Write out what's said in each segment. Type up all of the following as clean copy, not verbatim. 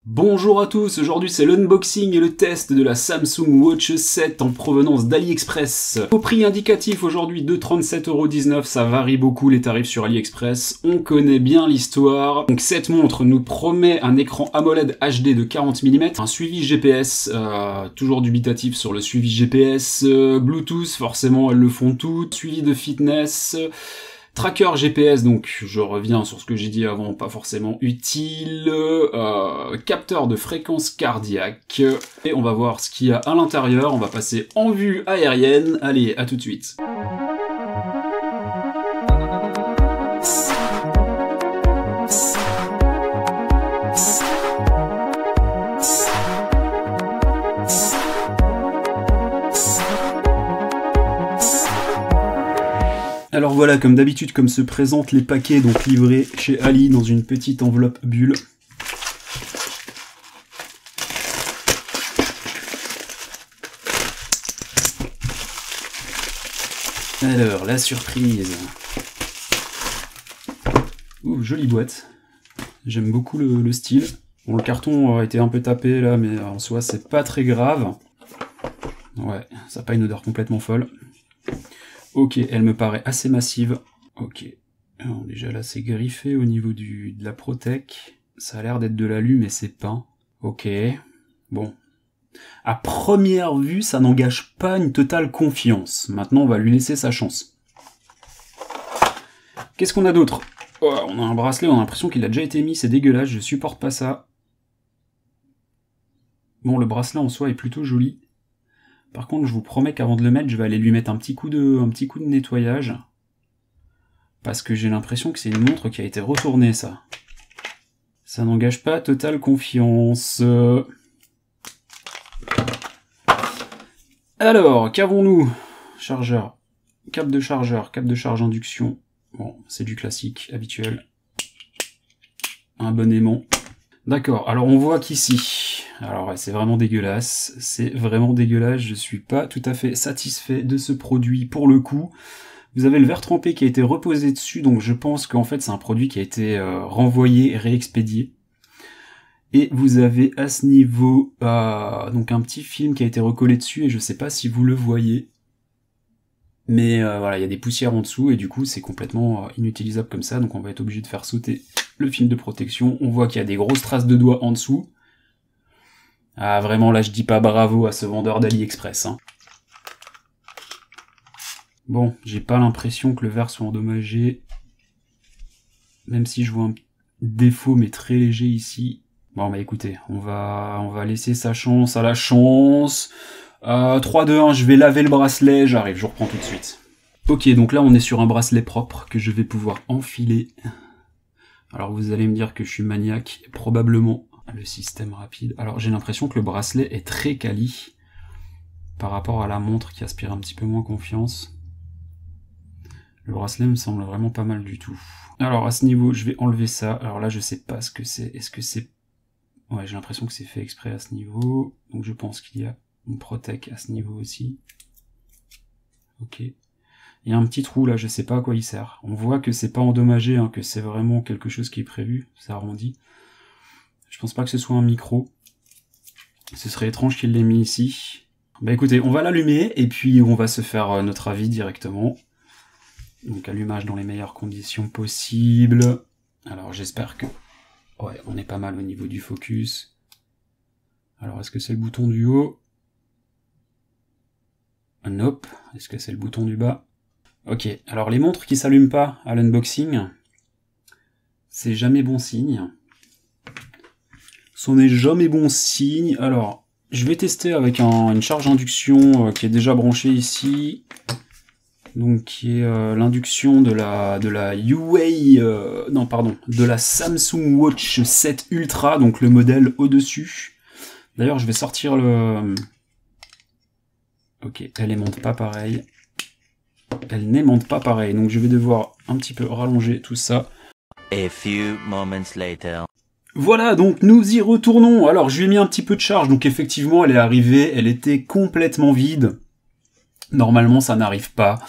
Bonjour à tous, aujourd'hui c'est l'unboxing et le test de la Samsung Watch 7 en provenance d'AliExpress. Au prix indicatif aujourd'hui de 37,19 €, ça varie beaucoup les tarifs sur AliExpress, on connaît bien l'histoire. Donc cette montre nous promet un écran AMOLED HD de 40 mm, un suivi GPS, toujours dubitatif sur le suivi GPS, Bluetooth, forcément elles le font toutes, suivi de fitness, tracker GPS, donc je reviens sur ce que j'ai dit avant, pas forcément utile, capteur de fréquence cardiaque, et on va voir ce qu'il y a à l'intérieur, on va passer en vue aérienne, allez, à tout de suite. Alors voilà, comme d'habitude, comme se présentent les paquets, donc livrés chez Ali dans une petite enveloppe bulle. Alors, la surprise. Ouh, jolie boîte. J'aime beaucoup le style. Bon, le carton a été un peu tapé là, mais en soi, c'est pas très grave. Ouais, ça n'a pas une odeur complètement folle. Ok, elle me paraît assez massive. Ok. Alors déjà là, c'est griffé au niveau de la Protec. Ça a l'air d'être de l'alu, mais c'est peint. Ok. Bon. À première vue, ça n'engage pas une totale confiance. Maintenant, on va lui laisser sa chance. Qu'est-ce qu'on a d'autre? Oh, on a un bracelet, on a l'impression qu'il a déjà été mis, c'est dégueulasse, je supporte pas ça. Bon, le bracelet en soi est plutôt joli. Par contre, je vous promets qu'avant de le mettre, je vais aller lui mettre un petit coup de nettoyage. Parce que j'ai l'impression que c'est une montre qui a été retournée, ça. Ça n'engage pas totale confiance. Alors, qu'avons-nous? Chargeur. Câble de charge induction. Bon, c'est du classique, habituel. Un bon aimant. D'accord, alors on voit qu'ici, alors ouais, c'est vraiment dégueulasse, je suis pas tout à fait satisfait de ce produit pour le coup. Vous avez le verre trempé qui a été reposé dessus, donc je pense qu'en fait c'est un produit qui a été renvoyé et réexpédié. Et vous avez à ce niveau donc un petit film qui a été recollé dessus, et je sais pas si vous le voyez. Mais voilà, il y a des poussières en dessous, et du coup c'est complètement inutilisable comme ça, donc on va être obligé de faire sauter le film de protection. On voit qu'il y a des grosses traces de doigts en dessous. Ah vraiment, là je dis pas bravo à ce vendeur d'AliExpress, hein. Bon, j'ai pas l'impression que le verre soit endommagé. Même si je vois un défaut, mais très léger ici. Bon bah écoutez, on va laisser sa chance à la chance. 3, 2, 1, je vais laver le bracelet, j'arrive, je reprends tout de suite. Ok, donc là on est sur un bracelet propre que je vais pouvoir enfiler. Alors vous allez me dire que je suis maniaque, probablement le système rapide. Alors j'ai l'impression que le bracelet est très quali par rapport à la montre qui aspire un petit peu moins confiance. Le bracelet me semble vraiment pas mal du tout. Alors à ce niveau, je vais enlever ça. Alors là je sais pas ce que c'est. Est-ce que c'est... Ouais, j'ai l'impression que c'est fait exprès à ce niveau. Donc je pense qu'il y a une Protec à ce niveau aussi. Ok. Il y a un petit trou là, je sais pas à quoi il sert. On voit que c'est pas endommagé, hein, que c'est vraiment quelque chose qui est prévu, c'est arrondi. Je pense pas que ce soit un micro. Ce serait étrange qu'il l'ait mis ici. Bah écoutez, on va l'allumer et puis on va se faire notre avis directement. Donc allumage dans les meilleures conditions possibles. Alors j'espère que... Ouais, on est pas mal au niveau du focus. Alors est-ce que c'est le bouton du haut? Nope. Est-ce que c'est le bouton du bas? Ok, alors les montres qui s'allument pas à l'unboxing, c'est jamais bon signe. Ce n'est jamais bon signe. Alors, je vais tester avec une charge induction qui est déjà branchée ici. Donc qui est l'induction de la Huawei, de la Samsung Watch 7 Ultra, donc le modèle au-dessus. D'ailleurs, je vais sortir le... Ok, elle n'aimante pas pareil. Elle n'aimante pas pareil, donc je vais devoir un petit peu rallonger tout ça. A few moments later. Voilà, donc nous y retournons. Alors, je lui ai mis un petit peu de charge, donc effectivement, elle est arrivée, elle était complètement vide. Normalement, ça n'arrive pas.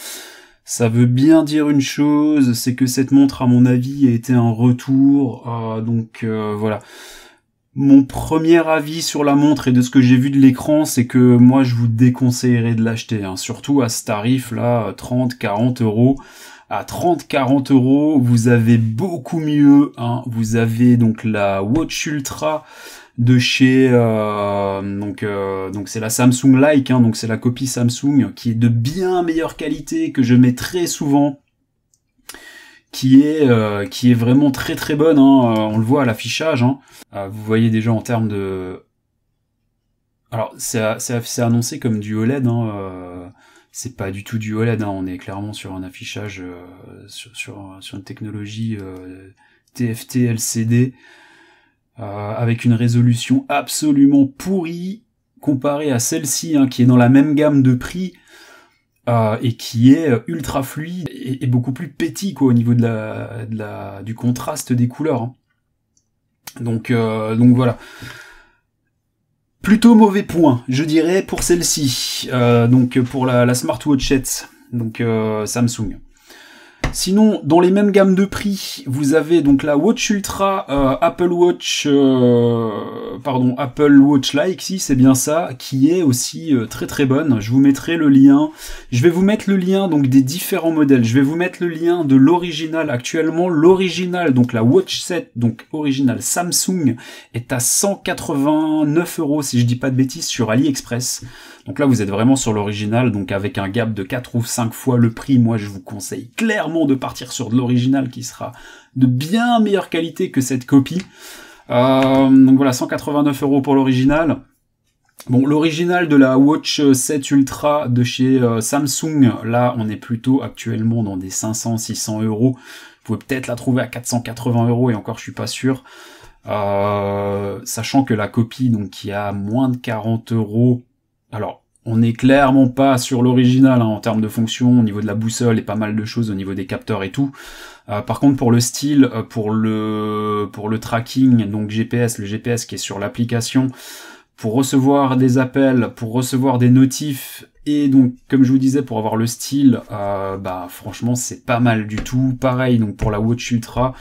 Ça veut bien dire une chose, c'est que cette montre, à mon avis, a été un retour. Donc, voilà. Mon premier avis sur la montre et de ce que j'ai vu de l'écran, c'est que moi je vous déconseillerais de l'acheter, hein. Surtout à ce tarif là, 30-40 euros. À 30-40 euros, vous avez beaucoup mieux, hein. Vous avez donc la Watch Ultra de chez donc c'est la Samsung Like, hein, donc c'est la copie Samsung qui est de bien meilleure qualité, que je mets très souvent, qui est vraiment très très bonne, hein. On le voit à l'affichage, hein. Vous voyez déjà en termes de, alors c'est annoncé comme du OLED, hein. C'est pas du tout du OLED, hein. On est clairement sur un affichage sur une technologie TFT LCD, avec une résolution absolument pourrie comparée à celle-ci, hein, qui est dans la même gamme de prix, et qui est ultra fluide et beaucoup plus petit, quoi, au niveau du contraste des couleurs, hein. Donc voilà. Plutôt mauvais point, je dirais, pour celle-ci. Donc pour la smartwatch 7, donc Samsung. Sinon, dans les mêmes gammes de prix, vous avez donc la Watch Ultra, Apple Watch Like, si c'est bien ça, qui est aussi très très bonne. Je vous mettrai le lien. Je vais vous mettre le lien donc des différents modèles. Je vais vous mettre le lien de l'original. Actuellement, l'original, donc la Watch 7, donc original Samsung, est à 189 euros si je dis pas de bêtises sur AliExpress. Donc là, vous êtes vraiment sur l'original, donc avec un gap de 4 ou 5 fois le prix. Moi, je vous conseille clairement de partir sur de l'original qui sera de bien meilleure qualité que cette copie. Donc voilà, 189 euros pour l'original. Bon, l'original de la Watch 7 Ultra de chez Samsung, là, on est plutôt actuellement dans des 500-600 euros. Vous pouvez peut-être la trouver à 480 euros, et encore, je suis pas sûr. Sachant que la copie, donc, qui a moins de 40 euros, alors, on n'est clairement pas sur l'original, hein, en termes de fonction, au niveau de la boussole et pas mal de choses au niveau des capteurs et tout. Par contre, pour le style, pour le tracking, donc GPS, le GPS qui est sur l'application, pour recevoir des appels, pour recevoir des notifs, et donc, comme je vous disais, pour avoir le style, franchement, c'est pas mal du tout. Pareil, donc pour la Watch Ultra,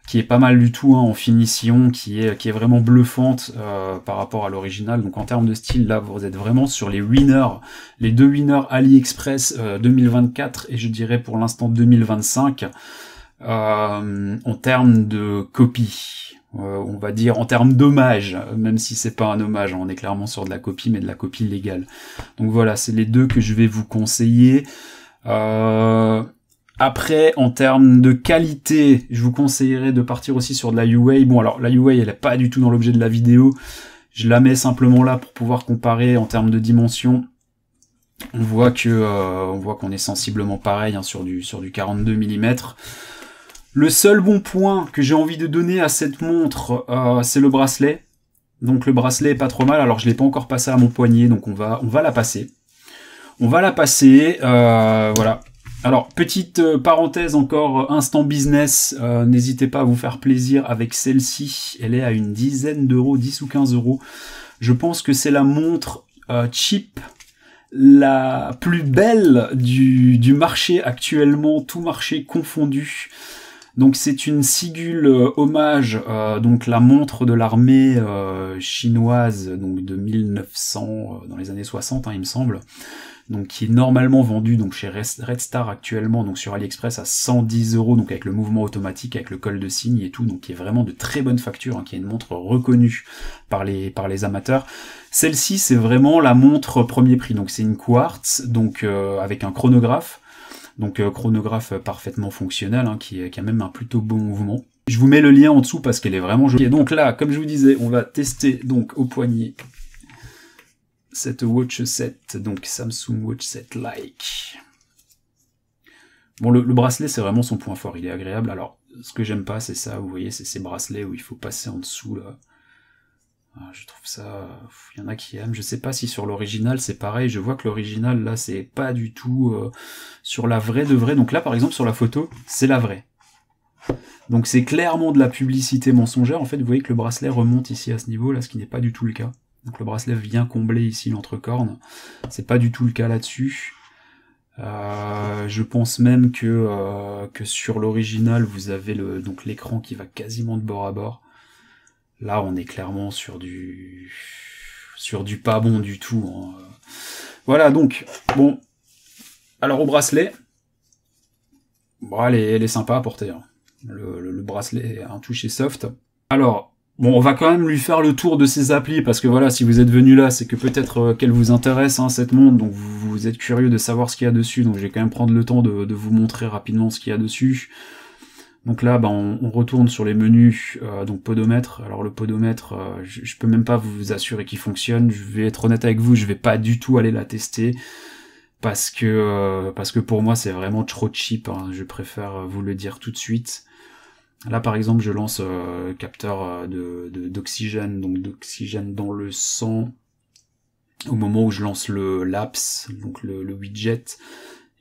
qui est pas mal du tout, hein, en finition, qui est vraiment bluffante par rapport à l'original. Donc en termes de style, là, vous êtes vraiment sur les winners, les deux winners AliExpress 2024, et je dirais pour l'instant 2025, en termes de copie. On va dire en termes d'hommage, même si c'est pas un hommage, hein, on est clairement sur de la copie, mais de la copie légale. Donc voilà, c'est les deux que je vais vous conseiller. Après, en termes de qualité, je vous conseillerais de partir aussi sur de la Huawei. Bon, alors la Huawei, elle est pas du tout dans l'objet de la vidéo. Je la mets simplement là pour pouvoir comparer en termes de dimension. On voit qu'on est sensiblement pareil, hein, sur du 42 mm. Le seul bon point que j'ai envie de donner à cette montre, c'est le bracelet. Donc le bracelet est pas trop mal. Alors je l'ai pas encore passé à mon poignet, donc on va la passer. On va la passer, voilà. Alors, petite parenthèse encore, instant business, n'hésitez pas à vous faire plaisir avec celle-ci. Elle est à une dizaine d'euros, 10 ou 15 euros. Je pense que c'est la montre cheap, la plus belle du marché actuellement, tout marché confondu. Donc c'est une Sigul hommage, donc la montre de l'armée chinoise, donc de 1900, dans les années 60, hein, il me semble. Donc qui est normalement vendu donc chez Red Star actuellement, donc sur AliExpress à 110 euros, donc avec le mouvement automatique, avec le col de cygne et tout, donc qui est vraiment de très bonne facture, hein, qui est une montre reconnue par les amateurs. Celle-ci, c'est vraiment la montre premier prix, donc c'est une quartz, donc avec un chronographe, donc chronographe parfaitement fonctionnel, hein, qui a même un plutôt bon mouvement. Je vous mets le lien en dessous parce qu'elle est vraiment jolie. Et donc là, comme je vous disais, on va tester donc au poignet cette Watch 7, donc Samsung Watch 7 Like. Bon, le bracelet, c'est vraiment son point fort, il est agréable. Alors, ce que j'aime pas, c'est ça, vous voyez, c'est ces bracelets où il faut passer en dessous, là. Je trouve ça... Il y en a qui aiment. Je sais pas si sur l'original, c'est pareil. Je vois que l'original, là, c'est pas du tout sur la vraie de vraie. Donc là, par exemple, sur la photo, c'est la vraie. Donc c'est clairement de la publicité mensongère. En fait, vous voyez que le bracelet remonte ici à ce niveau, là, ce qui n'est pas du tout le cas. Donc le bracelet vient combler ici l'entrecorne. C'est pas du tout le cas là-dessus. Je pense même que sur l'original, vous avez donc l'écran qui va quasiment de bord à bord. Là, on est clairement sur du pas bon du tout. Hein. Voilà, donc, bon. Alors, au bracelet, bon, elle est sympa à porter. Hein. Le bracelet est un toucher soft. Alors, bon, on va quand même lui faire le tour de ses applis, parce que voilà, si vous êtes venu là, c'est que peut-être qu'elle vous intéresse, hein, cette montre, donc vous êtes curieux de savoir ce qu'il y a dessus, donc je vais quand même prendre le temps de vous montrer rapidement ce qu'il y a dessus. Donc là, bah, on retourne sur les menus, donc podomètre. Alors le podomètre, je peux même pas vous assurer qu'il fonctionne. Je vais être honnête avec vous, je vais pas du tout aller la tester parce que pour moi c'est vraiment trop cheap. Hein. Je préfère vous le dire tout de suite. Là par exemple, je lance capteur d'oxygène, donc d'oxygène dans le sang. Au moment où je lance le laps, donc le widget,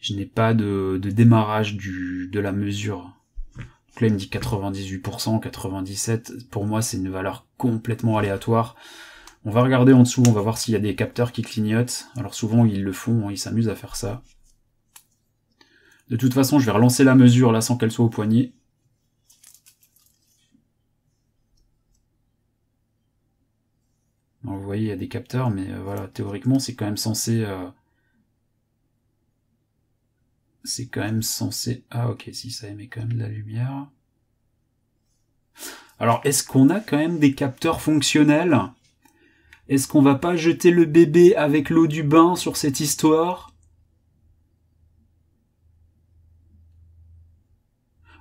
je n'ai pas de démarrage de la mesure. Donc là, il me dit 98%, 97%. Pour moi, c'est une valeur complètement aléatoire. On va regarder en dessous, on va voir s'il y a des capteurs qui clignotent. Alors souvent, ils le font, ils s'amusent à faire ça. De toute façon, je vais relancer la mesure là sans qu'elle soit au poignet. Alors, vous voyez, il y a des capteurs, mais voilà, théoriquement, c'est quand même censé... C'est quand même censé... Ah ok, si ça émet quand même de la lumière. Alors, est-ce qu'on a quand même des capteurs fonctionnels? Est-ce qu'on va pas jeter le bébé avec l'eau du bain sur cette histoire?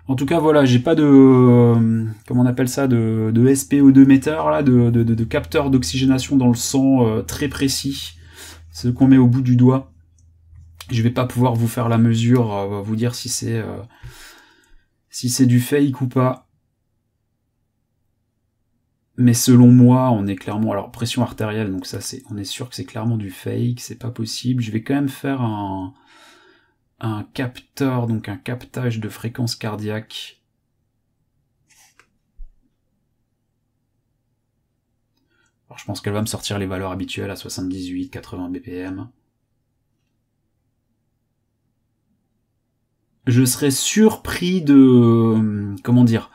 En tout cas, voilà, j'ai pas de... comment on appelle ça? De SPO2 metteur, là, de capteur d'oxygénation dans le sang très précis. Ce qu'on met au bout du doigt. Je vais pas pouvoir vous faire la mesure, vous dire si c'est du fake ou pas. Mais selon moi, on est clairement... Alors, pression artérielle, donc ça, on est sûr que c'est clairement du fake, c'est pas possible. Je vais quand même faire un capteur, donc un captage de fréquence cardiaque. Alors, je pense qu'elle va me sortir les valeurs habituelles à 78, 80 BPM. Je serais surpris de... comment dire,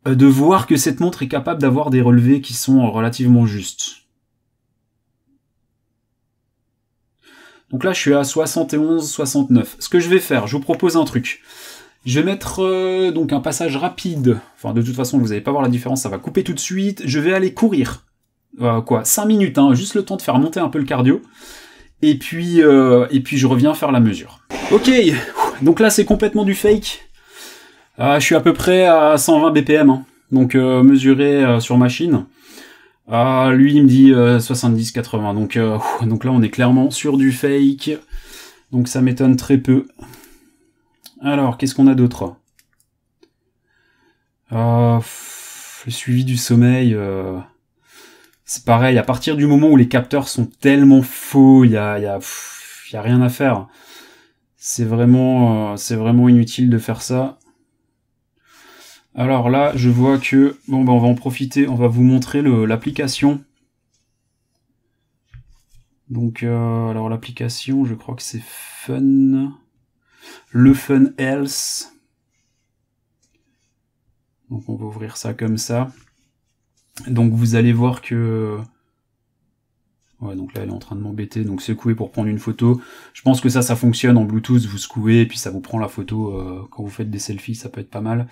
de voir que cette montre est capable d'avoir des relevés qui sont relativement justes. Donc là, je suis à 71, 69. Ce que je vais faire, je vous propose un truc. Je vais mettre donc un passage rapide. Enfin, de toute façon, vous n'allez pas voir la différence, ça va couper tout de suite. Je vais aller courir. 5 minutes, hein, juste le temps de faire monter un peu le cardio. Et puis je reviens faire la mesure. Ok, donc là c'est complètement du fake. Je suis à peu près à 120 BPM, hein. Donc mesuré sur machine. Lui il me dit 70-80, donc là on est clairement sur du fake. Donc ça m'étonne très peu. Alors, qu'est-ce qu'on a d'autre? Le suivi du sommeil... c'est pareil, à partir du moment où les capteurs sont tellement faux, il y a rien à faire. C'est vraiment inutile de faire ça. Alors là, je vois que... Bon, ben on va en profiter, on va vous montrer l'application. Donc, alors l'application, je crois que c'est Fun... Le Fun Health. Donc on va ouvrir ça comme ça. Donc vous allez voir que... Ouais, donc là elle est en train de m'embêter, donc secouer pour prendre une photo. Je pense que ça fonctionne en Bluetooth, vous secouez et puis ça vous prend la photo quand vous faites des selfies, ça peut être pas mal.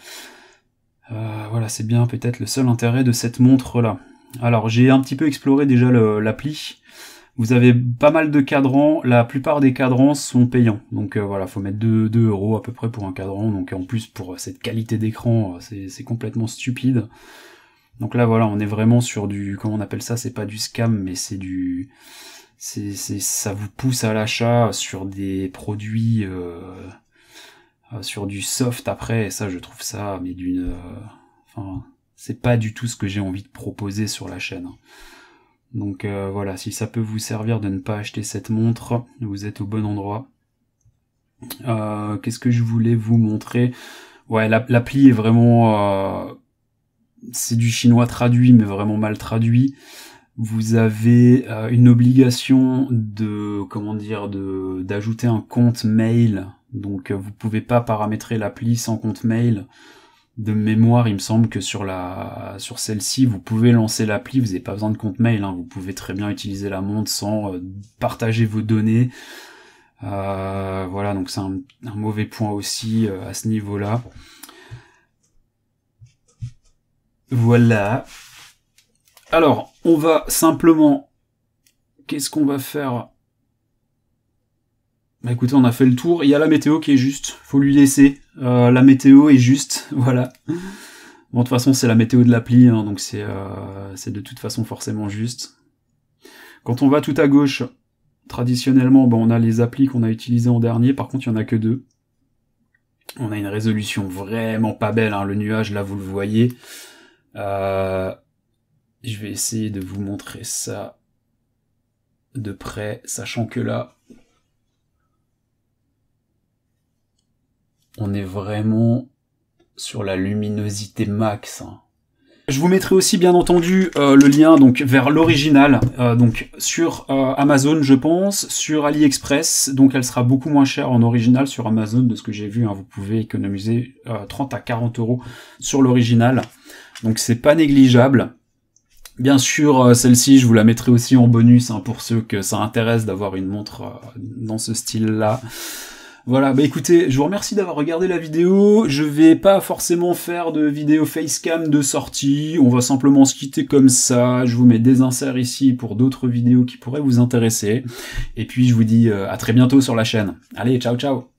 Voilà, c'est bien peut-être le seul intérêt de cette montre là. Alors j'ai un petit peu exploré déjà l'appli. Vous avez pas mal de cadrans, la plupart des cadrans sont payants. Donc voilà, faut mettre 2 € à peu près pour un cadran. Donc en plus pour cette qualité d'écran, c'est complètement stupide. Donc là voilà, on est vraiment sur du... Comment on appelle ça? C'est pas du scam, mais c'est du... ça vous pousse à l'achat sur des produits... sur du soft après, et ça je trouve ça, mais d'une... Enfin, c'est pas du tout ce que j'ai envie de proposer sur la chaîne. Donc voilà, si ça peut vous servir de ne pas acheter cette montre, vous êtes au bon endroit. Qu'est-ce que je voulais vous montrer? Ouais, l'appli est vraiment... c'est du chinois traduit, mais vraiment mal traduit. Vous avez une obligation de... Comment dire? D'ajouter un compte mail. Donc vous pouvez pas paramétrer l'appli sans compte mail. De mémoire, il me semble que sur celle-ci, vous pouvez lancer l'appli, vous n'avez pas besoin de compte mail, hein, vous pouvez très bien utiliser la montre sans partager vos données. Voilà, donc c'est un mauvais point aussi à ce niveau-là. Voilà. Alors, on va simplement... Qu'est-ce qu'on va faire? Bah écoutez, on a fait le tour. Il y a la météo qui est juste. Faut lui laisser. La météo est juste. Voilà. Bon, de toute façon, c'est la météo de l'appli, hein, donc c'est de toute façon forcément juste. Quand on va tout à gauche, traditionnellement, bon, on a les applis qu'on a utilisées en dernier. Par contre, il y en a que 2. On a une résolution vraiment pas belle, hein. Le nuage, là, vous le voyez. Je vais essayer de vous montrer ça de près, sachant que là, on est vraiment sur la luminosité max. Je vous mettrai aussi bien entendu le lien donc vers l'original, donc sur Amazon je pense, sur AliExpress, donc elle sera beaucoup moins chère en original sur Amazon de ce que j'ai vu, hein, vous pouvez économiser 30 à 40 € sur l'original, donc c'est pas négligeable. Bien sûr, celle-ci je vous la mettrai aussi en bonus, hein, pour ceux que ça intéresse d'avoir une montre dans ce style-là. Voilà, bah écoutez, je vous remercie d'avoir regardé la vidéo. Je vais pas forcément faire de vidéo facecam de sortie, on va simplement se quitter comme ça. Je vous mets des inserts ici pour d'autres vidéos qui pourraient vous intéresser. Et puis je vous dis à très bientôt sur la chaîne. Allez, ciao ciao.